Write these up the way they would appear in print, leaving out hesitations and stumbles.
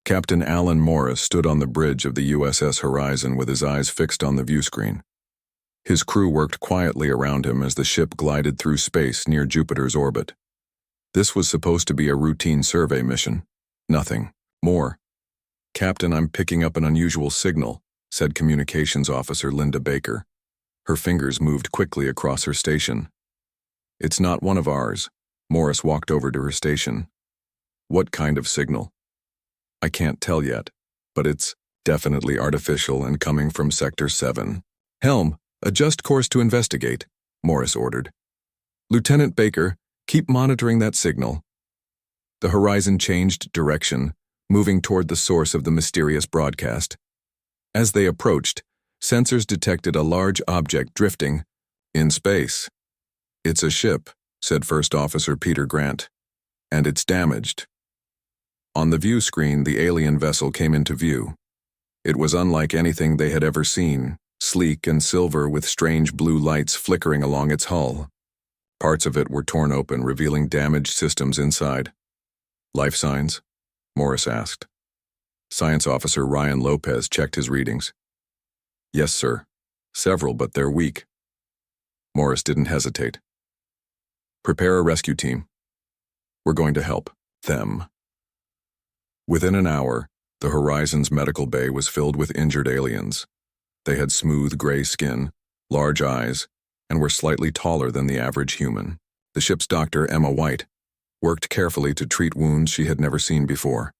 Captain Alan Morris stood on the bridge of the USS Horizon with his eyes fixed on the viewscreen. His crew worked quietly around him as the ship glided through space near Jupiter's orbit. This was supposed to be a routine survey mission. Nothing more. "Captain, I'm picking up an unusual signal," said Communications Officer Linda Baker. Her fingers moved quickly across her station. "It's not one of ours." Morris walked over to her station. "What kind of signal?" "I can't tell yet, but it's definitely artificial and coming from Sector 7. "Helm, adjust course to investigate," Morris ordered. "Lieutenant Baker, keep monitoring that signal." The Horizon changed direction, moving toward the source of the mysterious broadcast. As they approached, sensors detected a large object drifting in space. "It's a ship," said First Officer Peter Grant, "and it's damaged." On the view screen, the alien vessel came into view. It was unlike anything they had ever seen, sleek and silver with strange blue lights flickering along its hull. Parts of it were torn open, revealing damaged systems inside. "Life signs?" Morris asked. Science Officer Ryan Lopez checked his readings. "Yes, sir. Several, but they're weak." Morris didn't hesitate. "Prepare a rescue team. We're going to help them." Within an hour, the Horizon's medical bay was filled with injured aliens. They had smooth gray skin, large eyes, and were slightly taller than the average human. The ship's doctor, Emma White, worked carefully to treat wounds she had never seen before.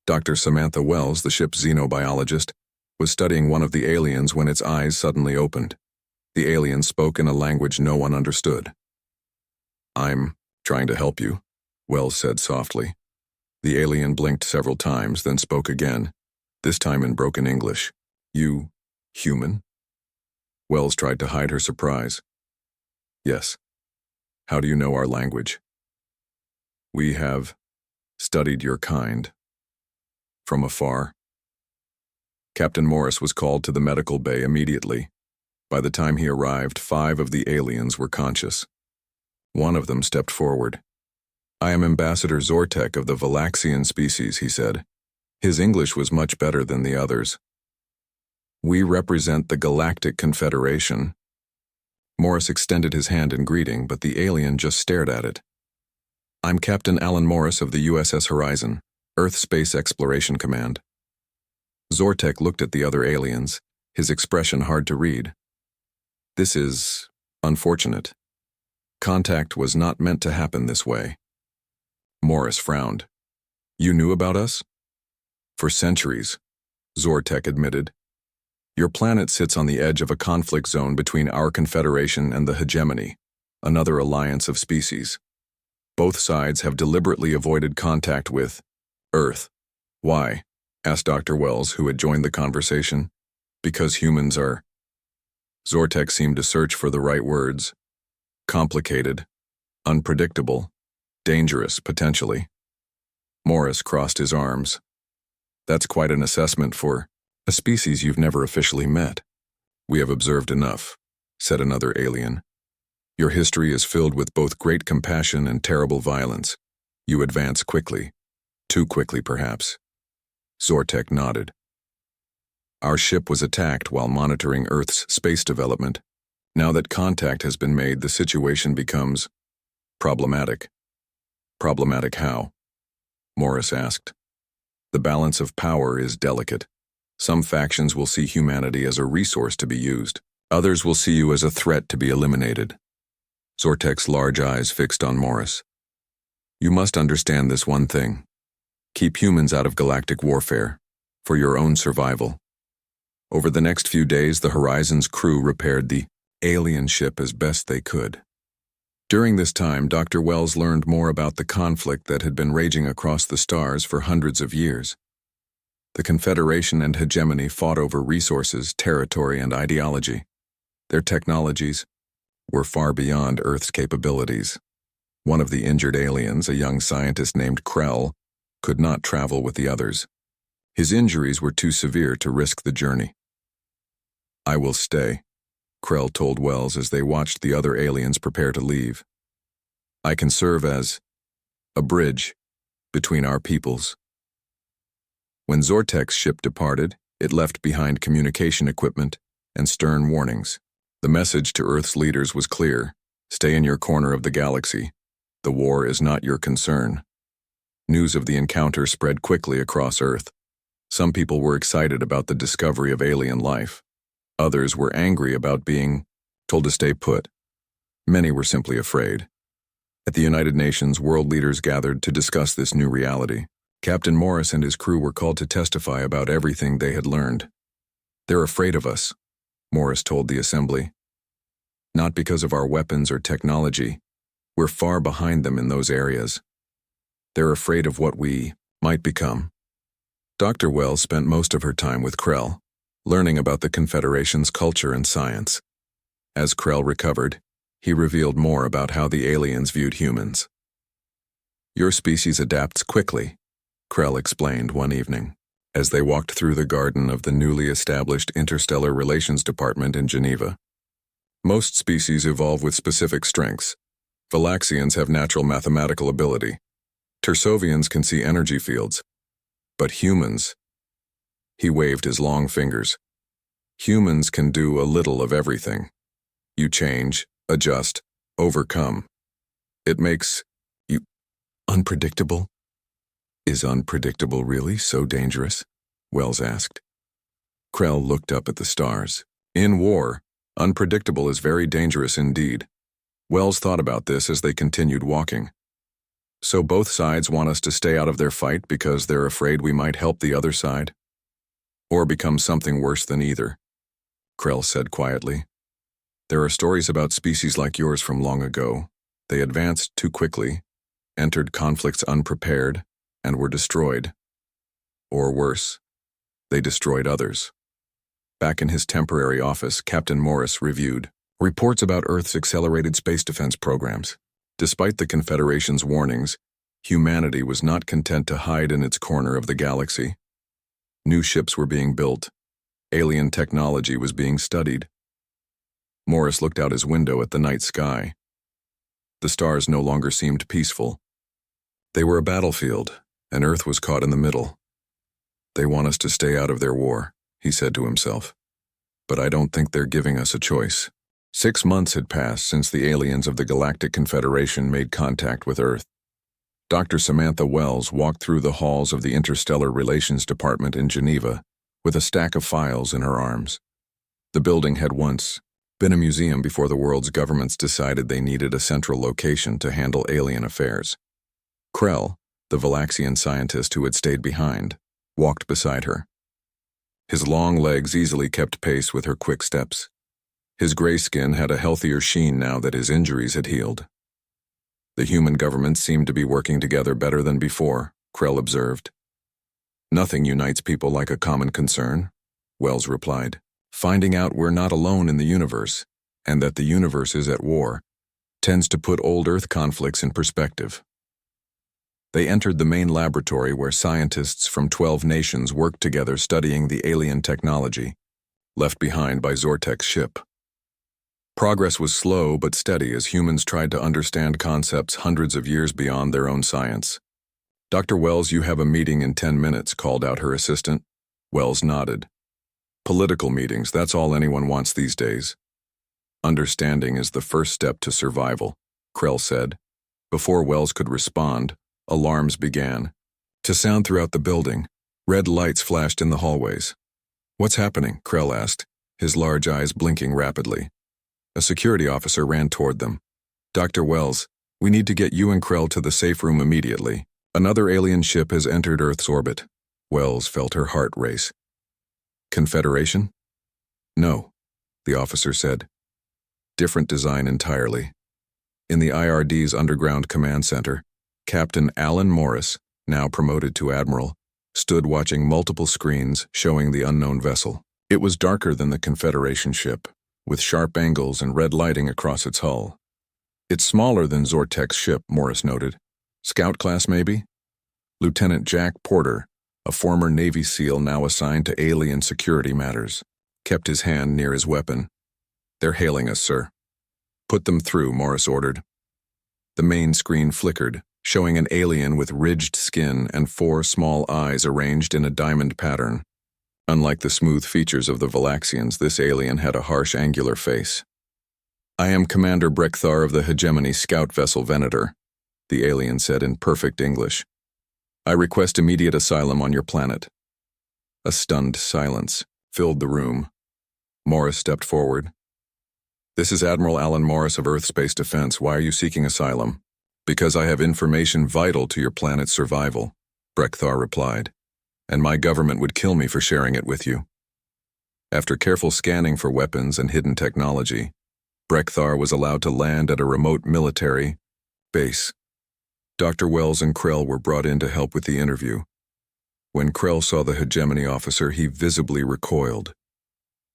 Dr. Samantha Wells, the ship's xenobiologist, was studying one of the aliens when its eyes suddenly opened. The alien spoke in a language no one understood. "I'm trying to help you," Wells said softly. The alien blinked several times, then spoke again, this time in broken English. "You, human?" Wells tried to hide her surprise. "Yes. How do you know our language?" "We have studied your kind. From afar." Captain Morris was called to the medical bay immediately. By the time he arrived, 5 of the aliens were conscious. One of them stepped forward. "I am Ambassador Zortek of the Valaxian species," he said. His English was much better than the others. "We represent the Galactic Confederation." Morris extended his hand in greeting, but the alien just stared at it. "I'm Captain Alan Morris of the USS Horizon, Earth Space Exploration Command." Zortek looked at the other aliens, his expression hard to read. "This is unfortunate. Contact was not meant to happen this way." Morris frowned. "You knew about us?" "For centuries," Zortek admitted. "Your planet sits on the edge of a conflict zone between our Confederation and the Hegemony, another alliance of species. Both sides have deliberately avoided contact with Earth." "Why?" asked Dr. Wells, who had joined the conversation. "Because humans are..." Zortek seemed to search for the right words. "Complicated, unpredictable, dangerous, potentially." Morris crossed his arms. "That's quite an assessment for a species you've never officially met." "We have observed enough," said another alien. "Your history is filled with both great compassion and terrible violence. You advance quickly. Too quickly, perhaps." Zortek nodded. "Our ship was attacked while monitoring Earth's space development. Now that contact has been made, the situation becomes problematic." "Problematic how?" Morris asked. "The balance of power is delicate. Some factions will see humanity as a resource to be used. Others will see you as a threat to be eliminated." Zortek's large eyes fixed on Morris. "You must understand this one thing. Keep humans out of galactic warfare, for your own survival." Over the next few days, the Horizon's crew repaired the alien ship as best they could. During this time, Dr. Wells learned more about the conflict that had been raging across the stars for hundreds of years. The Confederation and Hegemony fought over resources, territory, and ideology. Their technologies were far beyond Earth's capabilities. One of the injured aliens, a young scientist named Krell, could not travel with the others. His injuries were too severe to risk the journey. "I will stay," Krell told Wells as they watched the other aliens prepare to leave. "I can serve as a bridge between our peoples." When Zortek's ship departed, it left behind communication equipment and stern warnings. The message to Earth's leaders was clear: stay in your corner of the galaxy. The war is not your concern. News of the encounter spread quickly across Earth. Some people were excited about the discovery of alien life. Others were angry about being told to stay put. Many were simply afraid. At the United Nations, world leaders gathered to discuss this new reality. Captain Morris and his crew were called to testify about everything they had learned. "They're afraid of us," Morris told the assembly. "Not because of our weapons or technology. We're far behind them in those areas. They're afraid of what we might become." Dr. Wells spent most of her time with Krell, learning about the Confederation's culture and science. As Krell recovered, he revealed more about how the aliens viewed humans. "Your species adapts quickly," Krell explained one evening, as they walked through the garden of the newly established Interstellar Relations Department in Geneva. "Most species evolve with specific strengths. Valaxians have natural mathematical ability. Tersovians can see energy fields. But humans," he waved his long fingers, "humans can do a little of everything. You change, adjust, overcome. It makes you unpredictable." "Is unpredictable really so dangerous?" Wells asked. Krell looked up at the stars. "In war, unpredictable is very dangerous indeed." Wells thought about this as they continued walking. "So both sides want us to stay out of their fight because they're afraid we might help the other side? Or become something worse than either?" Krell said quietly. "There are stories about species like yours from long ago. They advanced too quickly, entered conflicts unprepared, and were destroyed. Or worse, they destroyed others." Back in his temporary office, Captain Morris reviewed reports about Earth's accelerated space defense programs. Despite the Confederation's warnings, humanity was not content to hide in its corner of the galaxy. New ships were being built. Alien technology was being studied. Morris looked out his window at the night sky. The stars no longer seemed peaceful. They were a battlefield, and Earth was caught in the middle. "They want us to stay out of their war," he said to himself. "But I don't think they're giving us a choice." 6 months had passed since the aliens of the Galactic Confederation made contact with Earth. Dr. Samantha Wells walked through the halls of the Interstellar Relations Department in Geneva with a stack of files in her arms. The building had once been a museum before the world's governments decided they needed a central location to handle alien affairs. Krell, the Valaxian scientist who had stayed behind, walked beside her. His long legs easily kept pace with her quick steps. His gray skin had a healthier sheen now that his injuries had healed. "The human governments seem to be working together better than before," Krell observed. "Nothing unites people like a common concern," Wells replied. "Finding out we're not alone in the universe, and that the universe is at war, tends to put old Earth conflicts in perspective." They entered the main laboratory where scientists from 12 nations worked together studying the alien technology, left behind by Zortek's ship. Progress was slow but steady as humans tried to understand concepts hundreds of years beyond their own science. "Dr. Wells, you have a meeting in 10 minutes, called out her assistant. Wells nodded. "Political meetings, that's all anyone wants these days." "Understanding is the first step to survival," Krell said. Before Wells could respond, alarms began to sound throughout the building. Red lights flashed in the hallways. "What's happening?" Krell asked, his large eyes blinking rapidly. A security officer ran toward them. "Dr. Wells, we need to get you and Krell to the safe room immediately. Another alien ship has entered Earth's orbit." Wells felt her heart race. "Confederation?" "No," the officer said. "Different design entirely." In the IRD's underground command center, Captain Alan Morris, now promoted to admiral, stood watching multiple screens showing the unknown vessel. It was darker than the Confederation ship, with sharp angles and red lighting across its hull. "It's smaller than Zortek's ship," Morris noted. "Scout class, maybe?" Lieutenant Jack Porter, a former Navy SEAL now assigned to alien security matters, kept his hand near his weapon. "They're hailing us, sir." "Put them through," Morris ordered. The main screen flickered, showing an alien with ridged skin and 4 small eyes arranged in a diamond pattern. Unlike the smooth features of the Valaxians, this alien had a harsh angular face. "I am Commander Brekthar of the Hegemony Scout Vessel Venator," the alien said in perfect English. "I request immediate asylum on your planet." A stunned silence filled the room. Morris stepped forward. "This is Admiral Alan Morris of Earth Space Defense. Why are you seeking asylum?" "Because I have information vital to your planet's survival," Brekthar replied, "and my government would kill me for sharing it with you." After careful scanning for weapons and hidden technology, Brekthar was allowed to land at a remote military base. Dr. Wells and Krell were brought in to help with the interview. When Krell saw the hegemony officer, he visibly recoiled.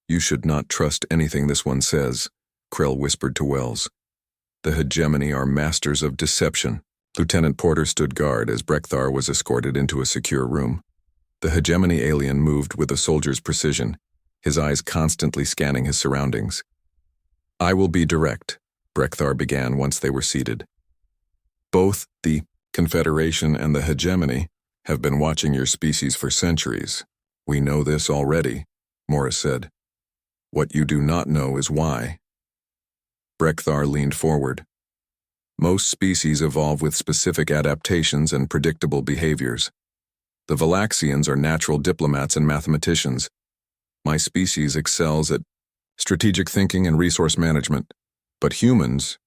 "You should not trust anything this one says," Krell whispered to Wells. "The hegemony are masters of deception." Lieutenant Porter stood guard as Brekthar was escorted into a secure room. The hegemony alien moved with a soldier's precision, his eyes constantly scanning his surroundings. "I will be direct," Brekthar began once they were seated. "Both the Confederation and the hegemony have been watching your species for centuries. We know this already," Morris said. "What you do not know is why." Brekthar leaned forward. "Most species evolve with specific adaptations and predictable behaviors. The Valaxians are natural diplomats and mathematicians. My species excels at strategic thinking and resource management. But humans,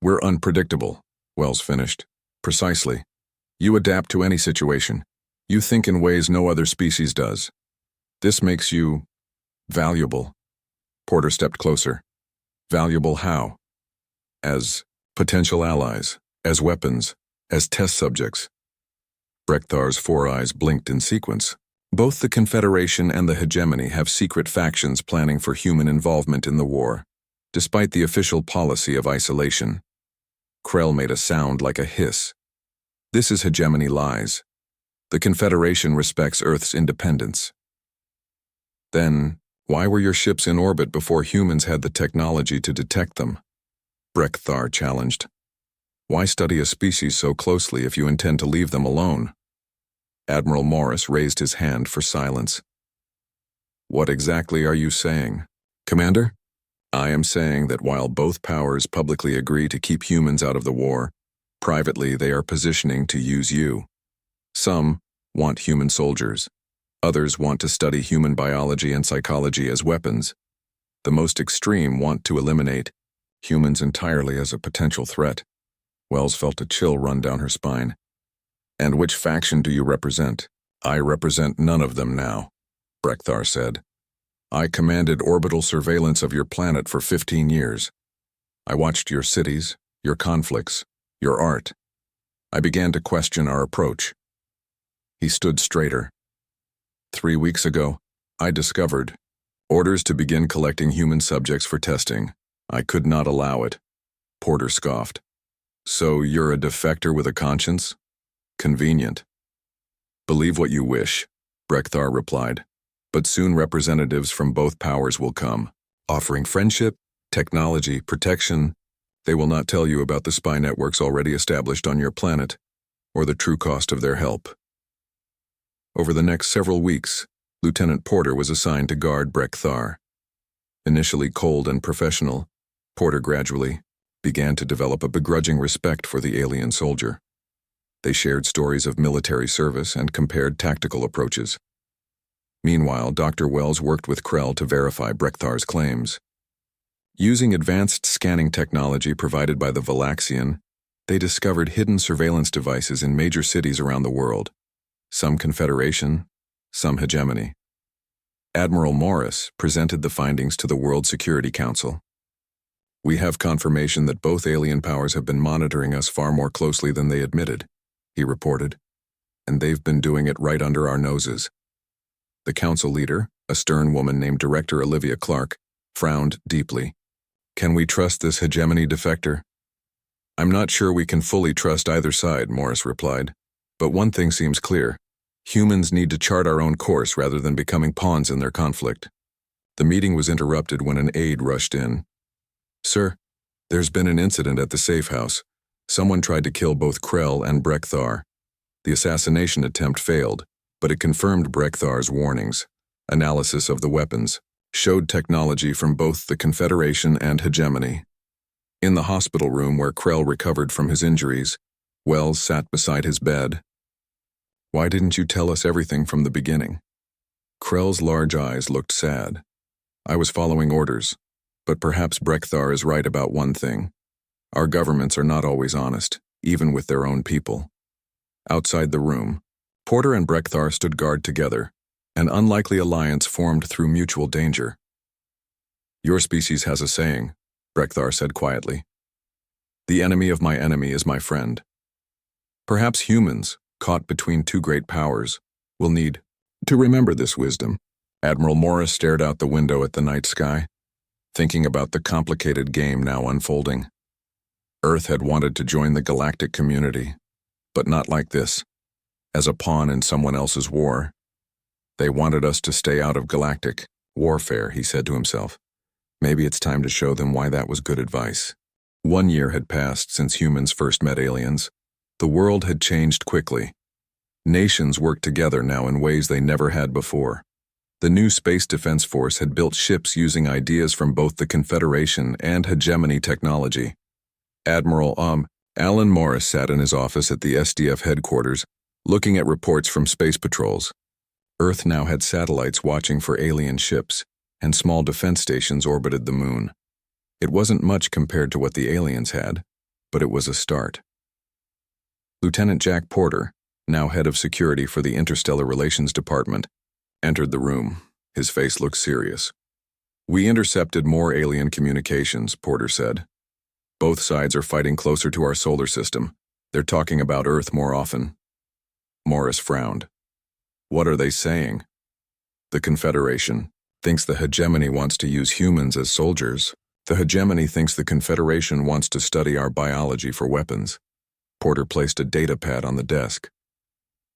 we're unpredictable," Wells finished. "Precisely. You adapt to any situation. You think in ways no other species does. This makes you valuable." Porter stepped closer. "Valuable how?" "As potential allies, as weapons, as test subjects." Brekthar's 4 eyes blinked in sequence. "Both the Confederation and the hegemony have secret factions planning for human involvement in the war, despite the official policy of isolation." Krell made a sound like a hiss. "This is hegemony lies. The Confederation respects Earth's independence." "Then, why were your ships in orbit before humans had the technology to detect them?" Brekthar challenged. "Why study a species so closely if you intend to leave them alone?" Admiral Morris raised his hand for silence. "What exactly are you saying, Commander?" "I am saying that while both powers publicly agree to keep humans out of the war, privately they are positioning to use you. Some want human soldiers. Others want to study human biology and psychology as weapons. The most extreme want to eliminate humans entirely as a potential threat." Wells felt a chill run down her spine. "And which faction do you represent?" "I represent none of them now," Brekthar said. "I commanded orbital surveillance of your planet for 15 years. I watched your cities, your conflicts, your art. I began to question our approach." He stood straighter. 3 weeks ago, I discovered orders to begin collecting human subjects for testing. I could not allow it." Porter scoffed. "So you're a defector with a conscience? Convenient." "Believe what you wish," Brekthar replied. "But soon representatives from both powers will come, offering friendship, technology, protection. They will not tell you about the spy networks already established on your planet, or the true cost of their help." Over the next several weeks, Lieutenant Porter was assigned to guard Brekthar. Initially cold and professional, Porter gradually began to develop a begrudging respect for the alien soldier. They shared stories of military service and compared tactical approaches. Meanwhile, Dr. Wells worked with Krell to verify Brekthar's claims. Using advanced scanning technology provided by the Valaxian, they discovered hidden surveillance devices in major cities around the world, some Confederation, some hegemony. Admiral Morris presented the findings to the World Security Council. "We have confirmation that both alien powers have been monitoring us far more closely than they admitted," he reported, "and they've been doing it right under our noses." The council leader, a stern woman named Director Olivia Clark, frowned deeply. "Can we trust this hegemony defector?" "I'm not sure we can fully trust either side," Morris replied. "But one thing seems clear. Humans need to chart our own course rather than becoming pawns in their conflict." The meeting was interrupted when an aide rushed in. "Sir, there's been an incident at the safe house. Someone tried to kill both Krell and Brekthar. The assassination attempt failed, but it confirmed Brekthar's warnings. Analysis of the weapons showed technology from both the Confederation and Hegemony. In the hospital room where Krell recovered from his injuries, Wells sat beside his bed. "Why didn't you tell us everything from the beginning?" Krell's large eyes looked sad. "I was following orders, but perhaps Brekthar is right about one thing. Our governments are not always honest, even with their own people." Outside the room, Porter and Brekthar stood guard together. An unlikely alliance formed through mutual danger. "Your species has a saying," Brekthar said quietly. "The enemy of my enemy is my friend." Perhaps humans, caught between two great powers, will need to remember this wisdom. Admiral Morris stared out the window at the night sky, thinking about the complicated game now unfolding. Earth had wanted to join the galactic community, but not like this, as a pawn in someone else's war. They wanted us to stay out of galactic warfare, he said to himself. Maybe it's time to show them why that was good advice. 1 year had passed since humans first met aliens. The world had changed quickly. Nations worked together now in ways they never had before. The new Space Defense Force had built ships using ideas from both the Confederation and Hegemony technology. Admiral Alan Morris sat in his office at the SDF headquarters, looking at reports from space patrols. Earth now had satellites watching for alien ships, and small defense stations orbited the moon. It wasn't much compared to what the aliens had, but it was a start. Lieutenant Jack Porter, now head of security for the Interstellar Relations Department, entered the room. His face looked serious. "We intercepted more alien communications," Porter said. "Both sides are fighting closer to our solar system. They're talking about Earth more often." Morris frowned. "What are they saying?" "The Confederation thinks the Hegemony wants to use humans as soldiers. The Hegemony thinks the Confederation wants to study our biology for weapons." Porter placed a data pad on the desk.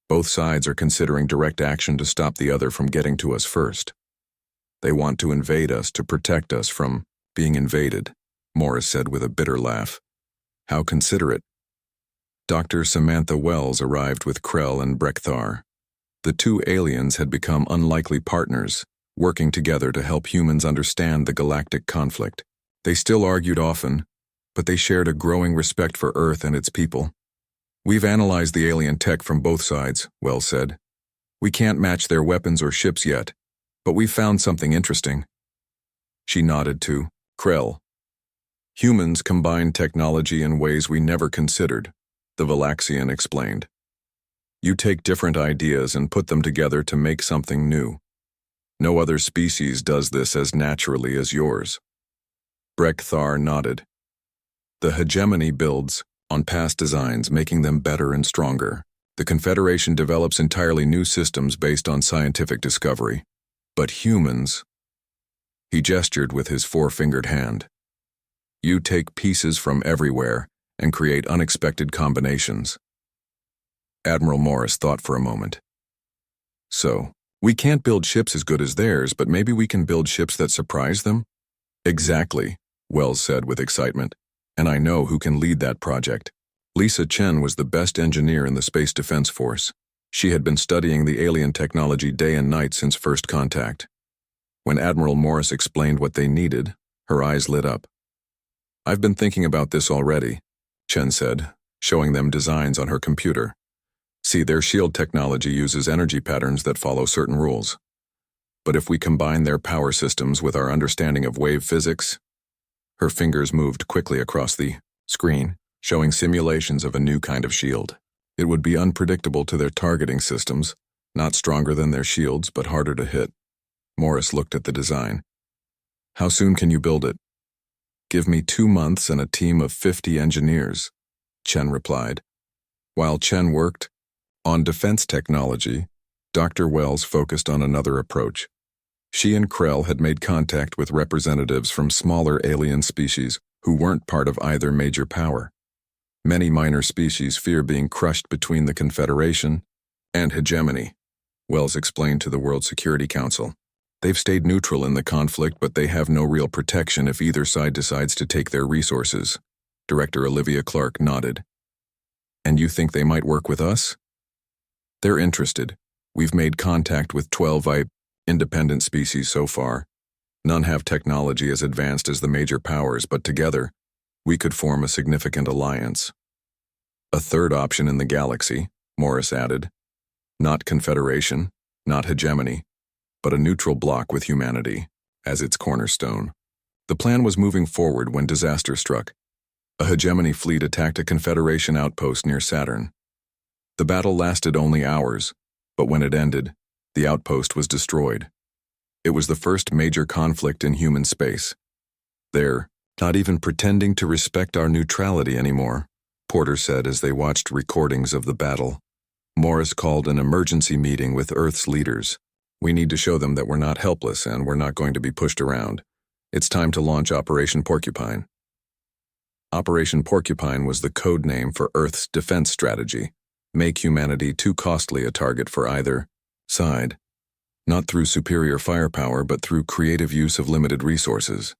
"Both sides are considering direct action to stop the other from getting to us first. They want to invade us to protect us from being invaded," Morris said with a bitter laugh. "How considerate." Dr. Samantha Wells arrived with Krell and Brekthar. The two aliens had become unlikely partners, working together to help humans understand the galactic conflict. They still argued often, but they shared a growing respect for Earth and its people. "We've analyzed the alien tech from both sides," Wells said. "We can't match their weapons or ships yet, but we've found something interesting." She nodded to Krell. "Humans combine technology in ways we never considered," the Valaxian explained. "You take different ideas and put them together to make something new. No other species does this as naturally as yours." Brekthar nodded. "The Hegemony builds on past designs, making them better and stronger. The Confederation develops entirely new systems based on scientific discovery. But humans..." He gestured with his four-fingered hand. "You take pieces from everywhere and create unexpected combinations." Admiral Morris thought for a moment. "So, we can't build ships as good as theirs, but maybe we can build ships that surprise them?" "Exactly," Wells said with excitement. "And I know who can lead that project." Lisa Chen was the best engineer in the Space Defense Force. She had been studying the alien technology day and night since first contact. When Admiral Morris explained what they needed, her eyes lit up. "I've been thinking about this already," Chen said, showing them designs on her computer. "See, their shield technology uses energy patterns that follow certain rules. But if we combine their power systems with our understanding of wave physics..." Her fingers moved quickly across the screen, showing simulations of a new kind of shield. "It would be unpredictable to their targeting systems, not stronger than their shields, but harder to hit." Morris looked at the design. "How soon can you build it?" "Give me 2 months and a team of 50 engineers," Chen replied. While Chen worked on defense technology, Dr. Wells focused on another approach. She and Krell had made contact with representatives from smaller alien species who weren't part of either major power. Many minor species fear being crushed between the Confederation and Hegemony, Wells explained to the World Security Council. "They've stayed neutral in the conflict, but they have no real protection if either side decides to take their resources." Director Olivia Clark nodded. And you think they might work with us? They're interested. We've made contact with 12 independent species so far. None have technology as advanced as the major powers, but together, we could form a significant alliance. A third option in the galaxy, Morris added. Not confederation, not hegemony, but a neutral bloc with humanity as its cornerstone. The plan was moving forward when disaster struck. A hegemony fleet attacked a Confederation outpost near Saturn. The battle lasted only hours, but when it ended, the outpost was destroyed. It was the first major conflict in human space. They're not even pretending to respect our neutrality anymore, Porter said as they watched recordings of the battle. Morris called an emergency meeting with Earth's leaders. We need to show them that we're not helpless and we're not going to be pushed around. It's time to launch Operation Porcupine. Operation Porcupine was the code name for Earth's defense strategy. Make humanity too costly a target for either side. Not through superior firepower, but through creative use of limited resources.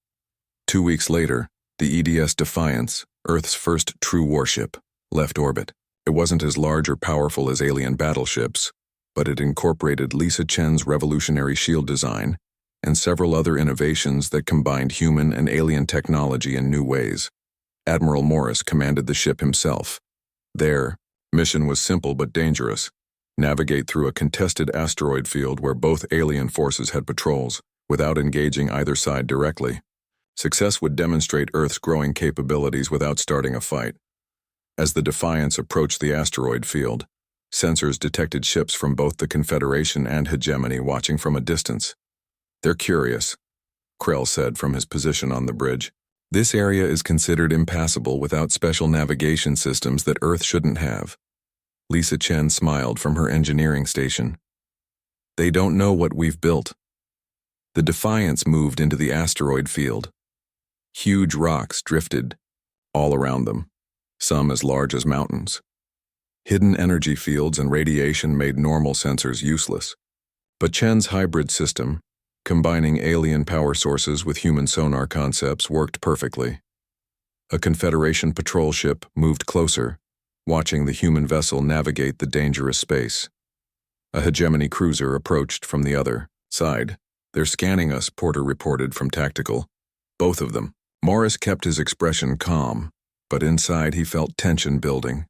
2 weeks later, the EDS Defiance, Earth's first true warship, left orbit. It wasn't as large or powerful as alien battleships, but it incorporated Lisa Chen's revolutionary shield design and several other innovations that combined human and alien technology in new ways. Admiral Morris commanded the ship himself. Their mission was simple but dangerous. Navigate through a contested asteroid field where both alien forces had patrols, without engaging either side directly. Success would demonstrate Earth's growing capabilities without starting a fight. As the Defiance approached the asteroid field, sensors detected ships from both the Confederation and Hegemony watching from a distance. They're curious, Krell said from his position on the bridge. This area is considered impassable without special navigation systems that Earth shouldn't have. Lisa Chen smiled from her engineering station. They don't know what we've built. The Defiance moved into the asteroid field. Huge rocks drifted all around them, some as large as mountains. Hidden energy fields and radiation made normal sensors useless. But Chen's hybrid system, combining alien power sources with human sonar concepts, worked perfectly. A Confederation patrol ship moved closer, watching the human vessel navigate the dangerous space. A Hegemony cruiser approached from the other side. They're scanning us, Porter reported from Tactical. Both of them. Morris kept his expression calm, but inside he felt tension building.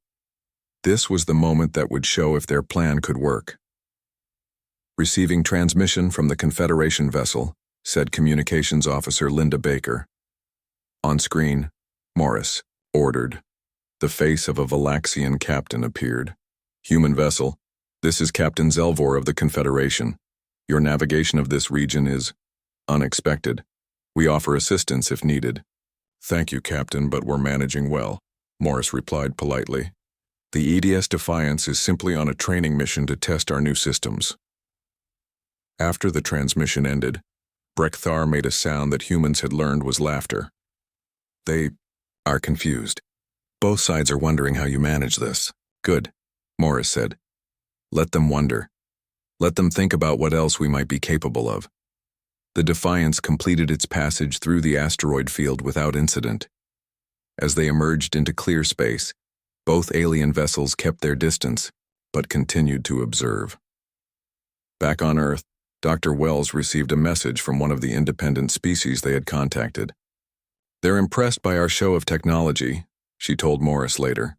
This was the moment that would show if their plan could work. Receiving transmission from the Confederation vessel, said Communications Officer Linda Baker. On screen, Morris ordered. The face of a Valaxian captain appeared. Human vessel, this is Captain Zelvor of the Confederation. Your navigation of this region is unexpected. We offer assistance if needed. Thank you, Captain, but we're managing well, Morris replied politely. The EDS Defiance is simply on a training mission to test our new systems. After the transmission ended, Brekthar made a sound that humans had learned was laughter. They are confused. Both sides are wondering how you manage this. Good, Morris said. Let them wonder. Let them think about what else we might be capable of. The Defiance completed its passage through the asteroid field without incident. As they emerged into clear space, both alien vessels kept their distance, but continued to observe. Back on Earth, Dr. Wells received a message from one of the independent species they had contacted. They're impressed by our show of technology, she told Morris later.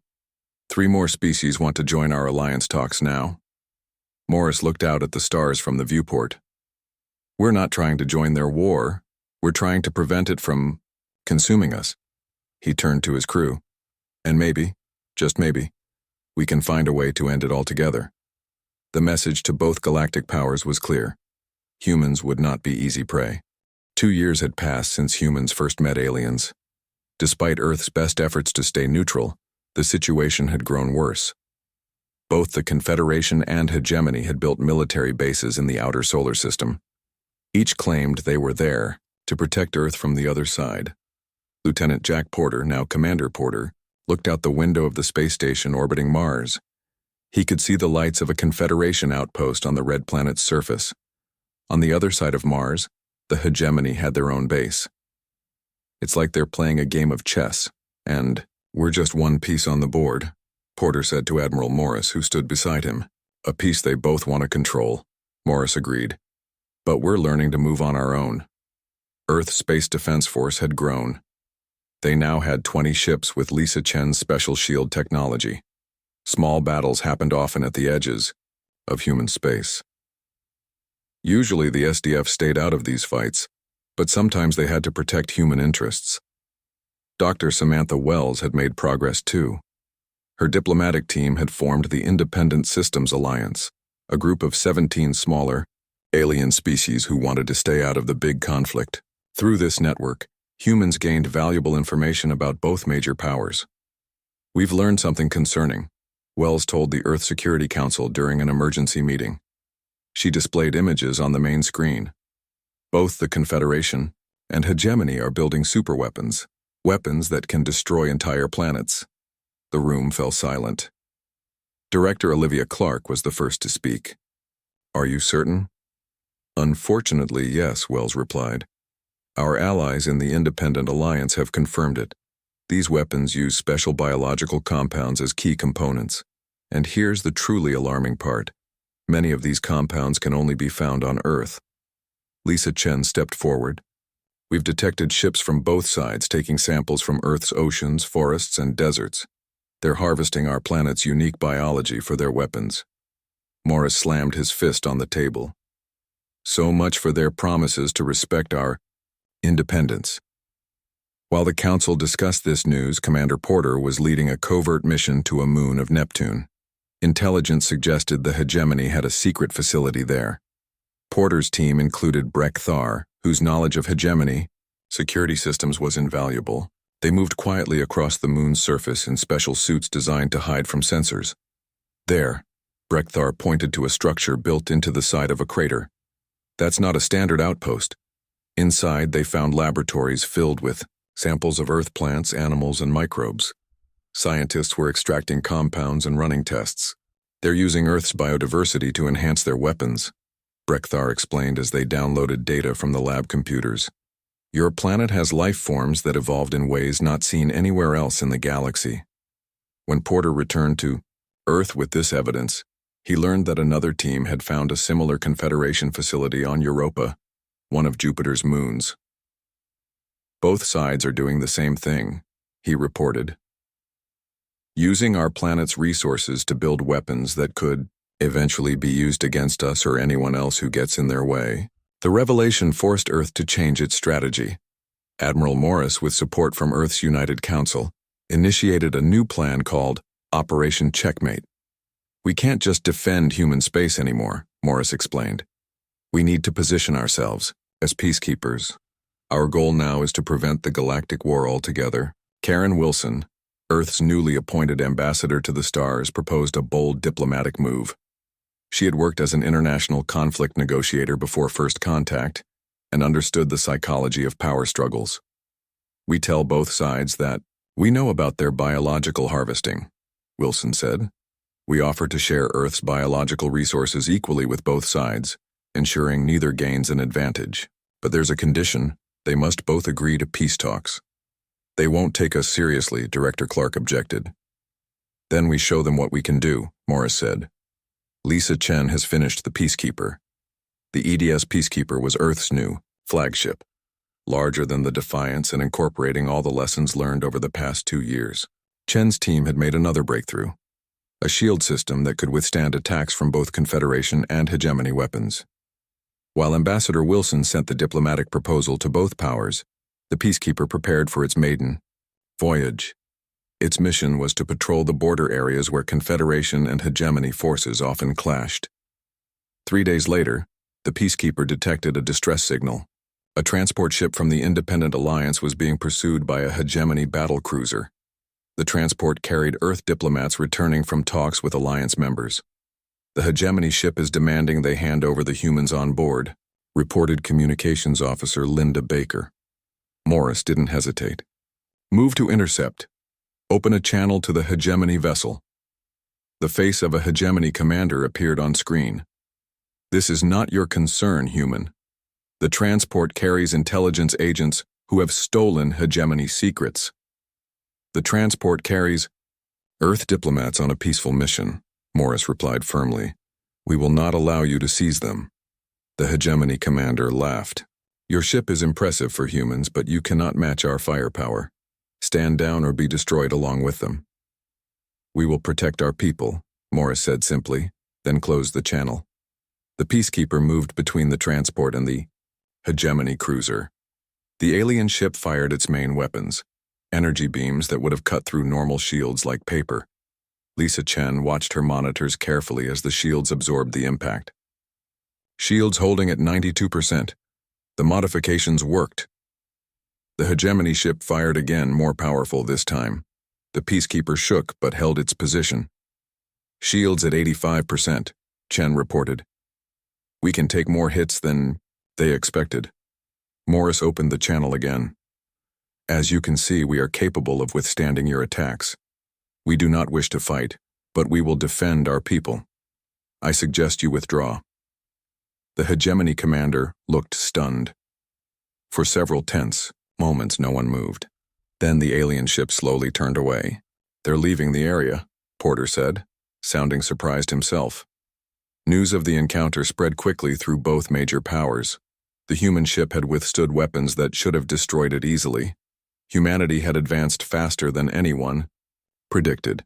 3 more species want to join our alliance talks now. Morris looked out at the stars from the viewport. We're not trying to join their war. We're trying to prevent it from consuming us. He turned to his crew. And maybe, just maybe, we can find a way to end it altogether. The message to both galactic powers was clear. Humans would not be easy prey. 2 years had passed since humans first met aliens. Despite Earth's best efforts to stay neutral, the situation had grown worse. Both the Confederation and Hegemony had built military bases in the outer solar system. Each claimed they were there to protect Earth from the other side. Lieutenant Jack Porter, now Commander Porter, looked out the window of the space station orbiting Mars. He could see the lights of a Confederation outpost on the red planet's surface. On the other side of Mars, the Hegemony had their own base. It's like they're playing a game of chess, And, "We're just one piece on the board," Porter said to Admiral Morris, who stood beside him. "A piece they both want to control," Morris agreed. "But we're learning to move on our own." Earth's Space Defense Force had grown. They now had 20 ships with Lisa Chen's special shield technology. Small battles happened often at the edges of human space. Usually the SDF stayed out of these fights, but sometimes they had to protect human interests. Dr. Samantha Wells had made progress too. Her diplomatic team had formed the Independent Systems Alliance, a group of 17 smaller, alien species who wanted to stay out of the big conflict. Through this network, humans gained valuable information about both major powers. "We've learned something concerning," Wells told the Earth Security Council during an emergency meeting. She displayed images on the main screen. Both the Confederation and Hegemony are building superweapons, weapons that can destroy entire planets. The room fell silent. Director Olivia Clark was the first to speak. "Are you certain?" "Unfortunately, yes," Wells replied. "Our allies in the Independent Alliance have confirmed it. These weapons use special biological compounds as key components. And here's the truly alarming part. Many of these compounds can only be found on Earth." Lisa Chen stepped forward. "We've detected ships from both sides taking samples from Earth's oceans, forests, and deserts. They're harvesting our planet's unique biology for their weapons." Morris slammed his fist on the table. "So much for their promises to respect our independence." While the council discussed this news, Commander Porter was leading a covert mission to a moon of Neptune. Intelligence suggested the Hegemony had a secret facility there. Porter's team included Breck Thar, whose knowledge of Hegemony security systems was invaluable. They moved quietly across the moon's surface in special suits designed to hide from sensors. "There," Breck Thar pointed to a structure built into the side of a crater. "That's not a standard outpost." Inside, they found laboratories filled with samples of Earth plants, animals, and microbes. Scientists were extracting compounds and running tests. "They're using Earth's biodiversity to enhance their weapons," Breck Thar explained as they downloaded data from the lab computers. "Your planet has life forms that evolved in ways not seen anywhere else in the galaxy." When Porter returned to Earth with this evidence, he learned that another team had found a similar Confederation facility on Europa, one of Jupiter's moons. "Both sides are doing the same thing," he reported. "Using our planet's resources to build weapons that could eventually be used against us or anyone else who gets in their way." The revelation forced Earth to change its strategy. Admiral Morris, with support from Earth's United Council, initiated a new plan called Operation Checkmate. "We can't just defend human space anymore," Morris explained. "We need to position ourselves as peacekeepers. Our goal now is to prevent the Galactic War altogether." Karen Wilson, Earth's newly appointed ambassador to the stars, proposed a bold diplomatic move. She had worked as an international conflict negotiator before First Contact and understood the psychology of power struggles. "We tell both sides that we know about their biological harvesting," Wilson said. "We offer to share Earth's biological resources equally with both sides, ensuring neither gains an advantage. But there's a condition: they must both agree to peace talks." "They won't take us seriously," Director Clark objected. "Then we show them what we can do," Morris said. Lisa Chen has finished the Peacekeeper. The EDS Peacekeeper was Earth's new flagship, larger than the Defiance and incorporating all the lessons learned over the past 2 years. Chen's team had made another breakthrough, a shield system that could withstand attacks from both Confederation and Hegemony weapons. While Ambassador Wilson sent the diplomatic proposal to both powers, the Peacekeeper prepared for its maiden voyage. Its mission was to patrol the border areas where Confederation and Hegemony forces often clashed. 3 days later, the Peacekeeper detected a distress signal. A transport ship from the Independent Alliance was being pursued by a Hegemony battle cruiser. The transport carried Earth diplomats returning from talks with Alliance members. "The Hegemony ship is demanding they hand over the humans on board," reported Communications Officer Linda Baker. Morris didn't hesitate. "Move to intercept. Open a channel to the Hegemony vessel." The face of a Hegemony commander appeared on screen. "This is not your concern, human. The transport carries intelligence agents who have stolen Hegemony secrets." The transport carries Earth diplomats on a peaceful mission, Morris replied firmly. We will not allow you to seize them. The hegemony commander laughed. Your ship is impressive for humans, but you cannot match our firepower. Stand down or be destroyed along with them. We will protect our people, Morris said simply, then closed the channel. The peacekeeper moved between the transport and the hegemony cruiser. The alien ship fired its main weapons, energy beams that would have cut through normal shields like paper. Lisa Chen watched her monitors carefully as the shields absorbed the impact. Shields holding at 92%. The modifications worked. The hegemony ship fired again, more powerful this time. The peacekeeper shook but held its position. Shields at 85%, Chen reported. We can take more hits than they expected. Morris opened the channel again. As you can see, we are capable of withstanding your attacks. We do not wish to fight, but we will defend our people. I suggest you withdraw. The hegemony commander looked stunned. For several tense moments, no one moved. Then the alien ship slowly turned away. They're leaving the area, Porter said, sounding surprised himself. News of the encounter spread quickly through both major powers. The human ship had withstood weapons that should have destroyed it easily. Humanity had advanced faster than anyone predicted.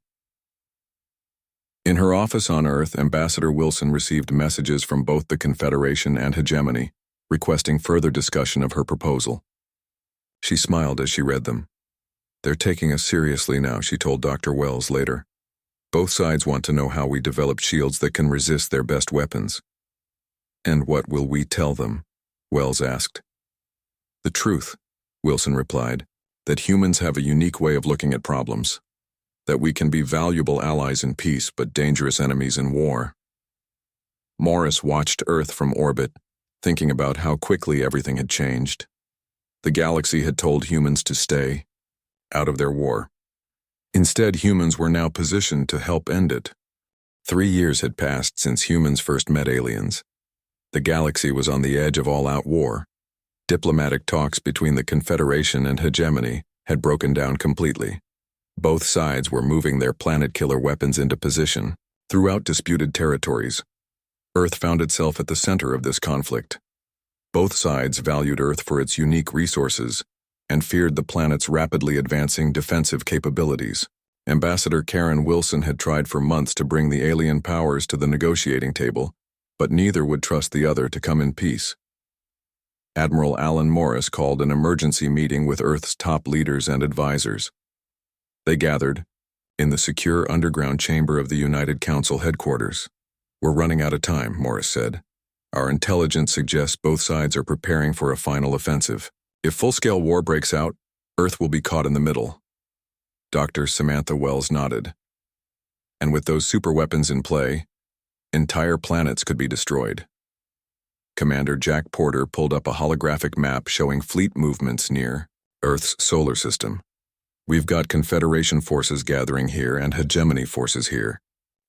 In her office on Earth, Ambassador Wilson received messages from both the Confederation and Hegemony, requesting further discussion of her proposal. She smiled as she read them. They're taking us seriously now, she told Dr. Wells later. Both sides want to know how we developed shields that can resist their best weapons. And what will we tell them? Wells asked. The truth, Wilson replied, that humans have a unique way of looking at problems. That we can be valuable allies in peace but dangerous enemies in war. Morris watched Earth from orbit, thinking about how quickly everything had changed. The galaxy had told humans to stay out of their war. Instead, humans were now positioned to help end it. 3 years had passed since humans first met aliens. The galaxy was on the edge of all-out war. Diplomatic talks between the Confederation and Hegemony had broken down completely. Both sides were moving their planet-killer weapons into position throughout disputed territories. Earth found itself at the center of this conflict. Both sides valued Earth for its unique resources and feared the planet's rapidly advancing defensive capabilities. Ambassador Karen Wilson had tried for months to bring the alien powers to the negotiating table, but neither would trust the other to come in peace. Admiral Alan Morris called an emergency meeting with Earth's top leaders and advisors. They gathered in the secure underground chamber of the United Council headquarters. We're running out of time, Morris said. Our intelligence suggests both sides are preparing for a final offensive. If full-scale war breaks out, Earth will be caught in the middle. Dr. Samantha Wells nodded. And with those superweapons in play, entire planets could be destroyed. Commander Jack Porter pulled up a holographic map showing fleet movements near Earth's solar system. We've got Confederation forces gathering here and Hegemony forces here.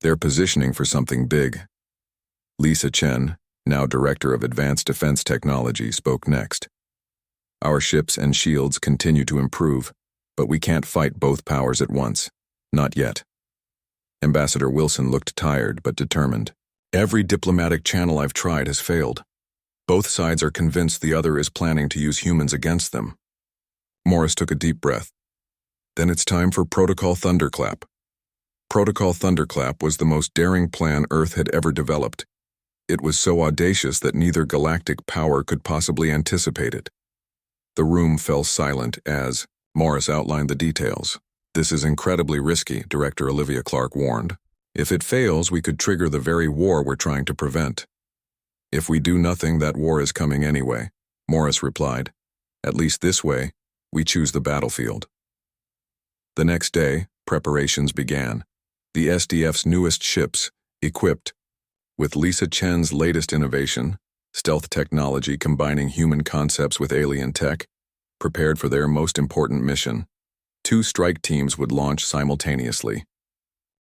They're positioning for something big. Lisa Chen, now Director of Advanced Defense Technology, spoke next. Our ships and shields continue to improve, but we can't fight both powers at once. Not yet. Ambassador Wilson looked tired but determined. Every diplomatic channel I've tried has failed. Both sides are convinced the other is planning to use humans against them. Morris took a deep breath. Then it's time for Protocol Thunderclap. Protocol Thunderclap was the most daring plan Earth had ever developed. It was so audacious that neither galactic power could possibly anticipate it. The room fell silent as Morris outlined the details. This is incredibly risky, Director Olivia Clark warned. If it fails, we could trigger the very war we're trying to prevent. If we do nothing, that war is coming anyway, Morris replied. At least this way, we choose the battlefield. The next day, preparations began. The SDF's newest ships, equipped with Lisa Chen's latest innovation, stealth technology combining human concepts with alien tech, prepared for their most important mission. 2 strike teams would launch simultaneously.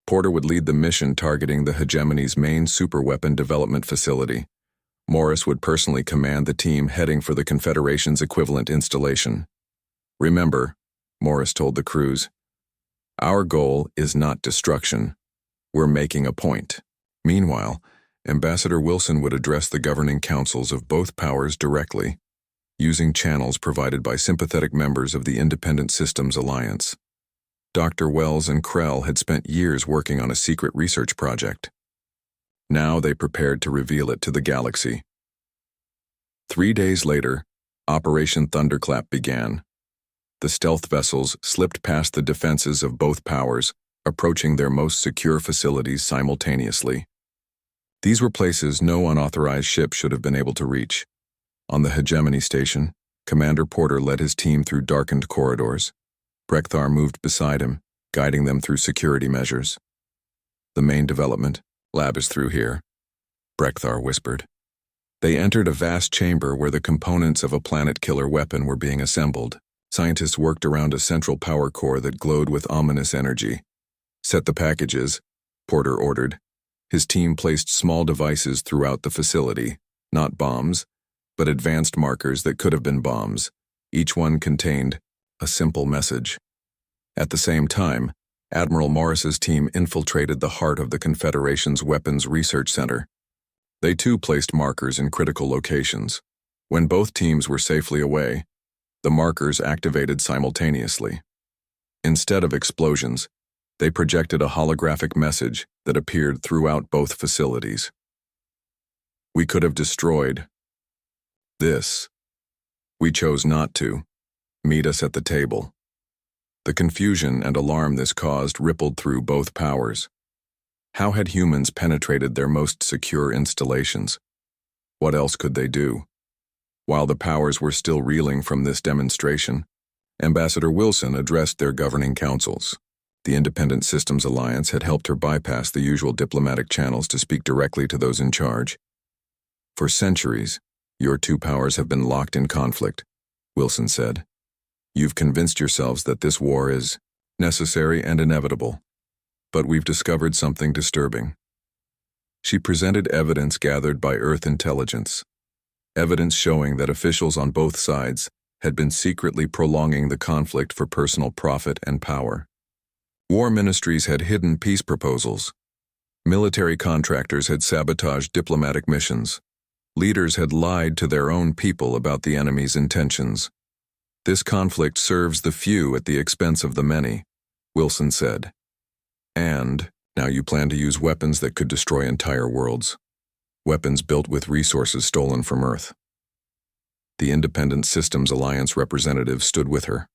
Porter would lead the mission targeting the Hegemony's main superweapon development facility. Morris would personally command the team heading for the Confederation's equivalent installation. Remember, Morris told the crews, Our goal is not destruction. We're making a point. Meanwhile, Ambassador Wilson would address the governing councils of both powers directly, using channels provided by sympathetic members of the Independent Systems Alliance. Dr. Wells and Krell had spent years working on a secret research project. Now they prepared to reveal it to the galaxy. 3 days later, Operation Thunderclap began. The stealth vessels slipped past the defenses of both powers, approaching their most secure facilities simultaneously. These were places no unauthorized ship should have been able to reach. On the Hegemony Station, Commander Porter led his team through darkened corridors. Brekthar moved beside him, guiding them through security measures. "The main development lab is through here," Brekthar whispered. They entered a vast chamber where the components of a planet-killer weapon were being assembled. Scientists worked around a central power core that glowed with ominous energy. "Set the packages," Porter ordered. His team placed small devices throughout the facility, not bombs, but advanced markers that could have been bombs. Each one contained a simple message. At the same time, Admiral Morris's team infiltrated the heart of the Confederation's Weapons Research Center. They too placed markers in critical locations. When both teams were safely away, the markers activated simultaneously. Instead of explosions, they projected a holographic message that appeared throughout both facilities. "We could have destroyed this. We chose not to. Meet us at the table." The confusion and alarm this caused rippled through both powers. How had humans penetrated their most secure installations? What else could they do? While the powers were still reeling from this demonstration, Ambassador Wilson addressed their governing councils. The Independent Systems Alliance had helped her bypass the usual diplomatic channels to speak directly to those in charge. "For centuries, your two powers have been locked in conflict," Wilson said. "You've convinced yourselves that this war is necessary and inevitable. But we've discovered something disturbing." She presented evidence gathered by Earth intelligence. Evidence showing that officials on both sides had been secretly prolonging the conflict for personal profit and power. War ministries had hidden peace proposals. Military contractors had sabotaged diplomatic missions. Leaders had lied to their own people about the enemy's intentions. "This conflict serves the few at the expense of the many," Wilson said. "And now you plan to use weapons that could destroy entire worlds. Weapons built with resources stolen from Earth." The Independent Systems Alliance representative stood with her,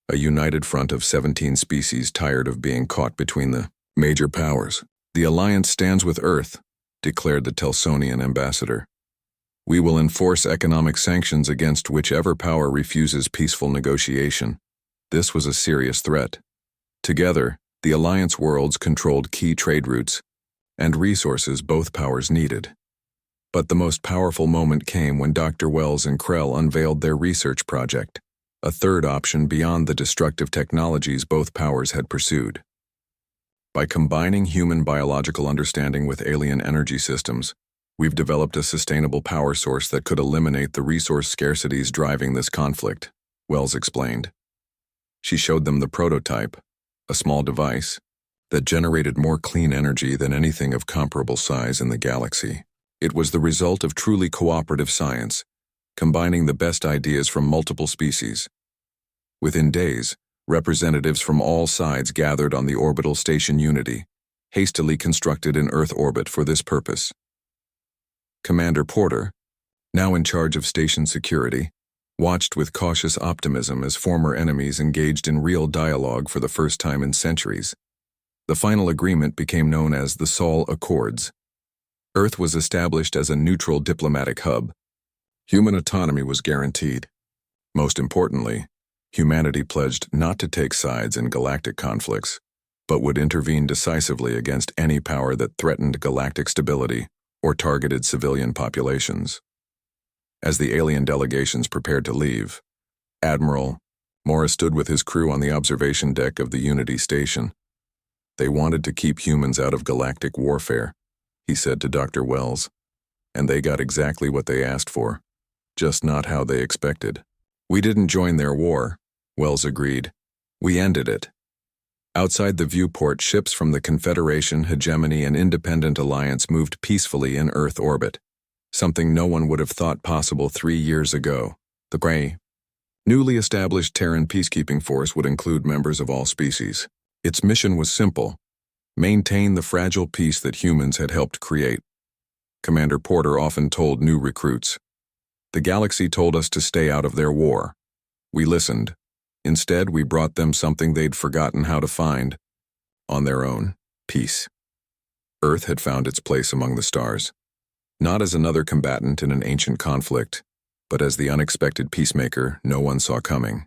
a united front of 17 species tired of being caught between the major powers. "The Alliance stands with Earth," declared the Telsonian ambassador. "We will enforce economic sanctions against whichever power refuses peaceful negotiation." This was a serious threat. Together, the Alliance worlds controlled key trade routes and resources both powers needed. But the most powerful moment came when Dr. Wells and Krell unveiled their research project, a third option beyond the destructive technologies both powers had pursued. By combining human biological understanding with alien energy systems, we've developed a sustainable power source that could eliminate the resource scarcities driving this conflict, Wells explained. She showed them the prototype, a small device that generated more clean energy than anything of comparable size in the galaxy. It was the result of truly cooperative science, combining the best ideas from multiple species. Within days, representatives from all sides gathered on the orbital station Unity, hastily constructed in Earth orbit for this purpose. Commander Porter, now in charge of station security, watched with cautious optimism as former enemies engaged in real dialogue for the first time in centuries. The final agreement became known as the Sol Accords. Earth was established as a neutral diplomatic hub. Human autonomy was guaranteed. Most importantly, humanity pledged not to take sides in galactic conflicts, but would intervene decisively against any power that threatened galactic stability or targeted civilian populations. As the alien delegations prepared to leave, Admiral Morris stood with his crew on the observation deck of the Unity station. "They wanted to keep humans out of galactic warfare," he said to Dr. Wells, "and they got exactly what they asked for, just not how they expected." "We didn't join their war," Wells agreed. "We ended it." Outside the viewport, ships from the Confederation, Hegemony, and Independent Alliance moved peacefully in Earth orbit, something no one would have thought possible 3 years ago. The newly established Terran peacekeeping force would include members of all species. Its mission was simple: maintain the fragile peace that humans had helped create. Commander Porter often told new recruits, "The galaxy told us to stay out of their war." We listened. Instead, we brought them something they'd forgotten how to find on their own: peace. Earth had found its place among the stars, not as another combatant in an ancient conflict, but as the unexpected peacemaker no one saw coming.